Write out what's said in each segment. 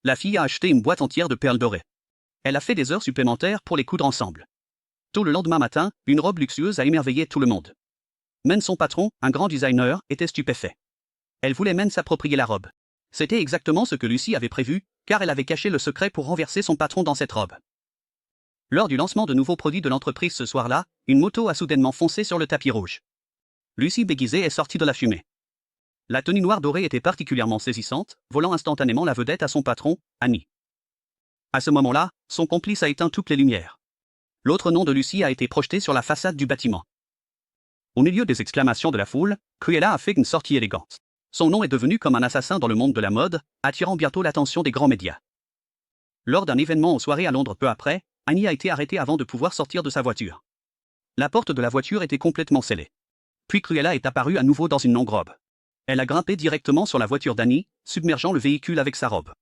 La fille a acheté une boîte entière de perles dorées. Elle a fait des heures supplémentaires pour les coudre ensemble. Tôt le lendemain matin, une robe luxueuse a émerveillé tout le monde. Même son patron, un grand designer, était stupéfait. Elle voulait même s'approprier la robe. C'était exactement ce que Lucy avait prévu, car elle avait caché le secret pour renverser son patron dans cette robe. Lors du lancement de nouveaux produits de l'entreprise ce soir-là, une moto a soudainement foncé sur le tapis rouge. Lucy déguisée est sortie de la fumée. La tenue noire dorée était particulièrement saisissante, volant instantanément la vedette à son patron, Annie. À ce moment-là, son complice a éteint toutes les lumières. L'autre nom de Lucy a été projeté sur la façade du bâtiment. Au milieu des exclamations de la foule, Cruella a fait une sortie élégante. Son nom est devenu comme un assassin dans le monde de la mode, attirant bientôt l'attention des grands médias. Lors d'un événement aux soirées à Londres peu après, Annie a été arrêtée avant de pouvoir sortir de sa voiture. La porte de la voiture était complètement scellée. Puis Cruella est apparue à nouveau dans une longue robe. Elle a grimpé directement sur la voiture d'Annie, submergeant le véhicule avec sa robe.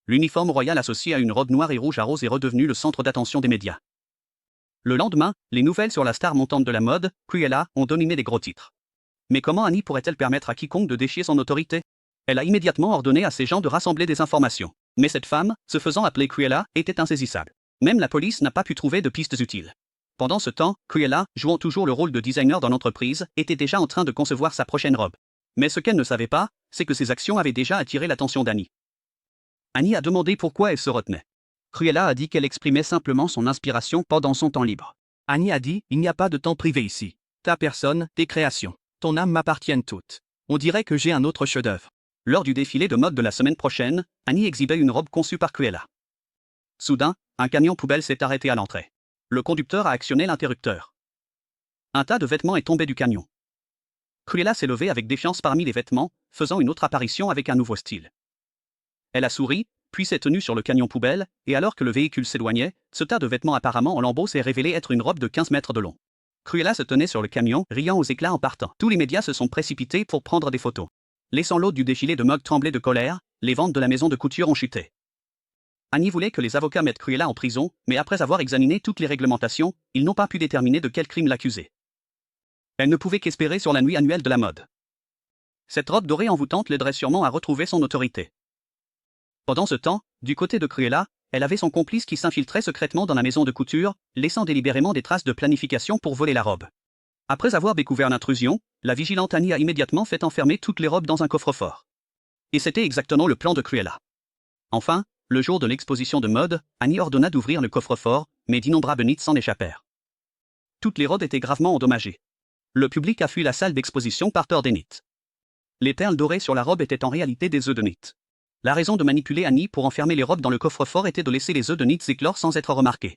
L'uniforme royal associé à une robe noire et rouge à rose est redevenu le centre d'attention des médias. Le lendemain, les nouvelles sur la star montante de la mode, Cruella, ont dominé les gros titres. Mais comment Annie pourrait-elle permettre à quiconque de déchirer son autorité? Elle a immédiatement ordonné à ses gens de rassembler des informations. Mais cette femme, se faisant appeler Cruella, était insaisissable. Même la police n'a pas pu trouver de pistes utiles. Pendant ce temps, Cruella, jouant toujours le rôle de designer dans l'entreprise, était déjà en train de concevoir sa prochaine robe. Mais ce qu'elle ne savait pas, c'est que ses actions avaient déjà attiré l'attention d'Annie. Annie a demandé pourquoi elle se retenait. Cruella a dit qu'elle exprimait simplement son inspiration pendant son temps libre. Annie a dit, il n'y a pas de temps privé ici. Ta personne, tes créations, ton âme m'appartiennent toutes. On dirait que j'ai un autre chef-d'œuvre. Lors du défilé de mode de la semaine prochaine, Annie exhibait une robe conçue par Cruella. Soudain, un camion poubelle s'est arrêté à l'entrée. Le conducteur a actionné l'interrupteur. Un tas de vêtements est tombé du camion. Cruella s'est levée avec défiance parmi les vêtements, faisant une autre apparition avec un nouveau style. Elle a souri, puis s'est tenue sur le camion poubelle, et alors que le véhicule s'éloignait, ce tas de vêtements apparemment en lambeaux s'est révélé être une robe de 15 mètres de long. Cruella se tenait sur le camion, riant aux éclats en partant. Tous les médias se sont précipités pour prendre des photos. Laissant l'hôte du défilé de mode trembler de colère, les ventes de la maison de couture ont chuté. Annie voulait que les avocats mettent Cruella en prison, mais après avoir examiné toutes les réglementations, ils n'ont pas pu déterminer de quel crime l'accuser. Elle ne pouvait qu'espérer sur la nuit annuelle de la mode. Cette robe dorée envoûtante l'aiderait sûrement à retrouver son autorité. Pendant ce temps, du côté de Cruella, elle avait son complice qui s'infiltrait secrètement dans la maison de couture, laissant délibérément des traces de planification pour voler la robe. Après avoir découvert l'intrusion, la vigilante Annie a immédiatement fait enfermer toutes les robes dans un coffre-fort. Et c'était exactement le plan de Cruella. Enfin, le jour de l'exposition de mode, Annie ordonna d'ouvrir le coffre-fort, mais d'innombrables nids s'en échappèrent. Toutes les robes étaient gravement endommagées. Le public a fui la salle d'exposition par peur des nids. Les perles dorées sur la robe étaient en réalité des œufs de nids. La raison de manipuler Annie pour enfermer les robes dans le coffre-fort était de laisser les œufs de nids éclore sans être remarqués.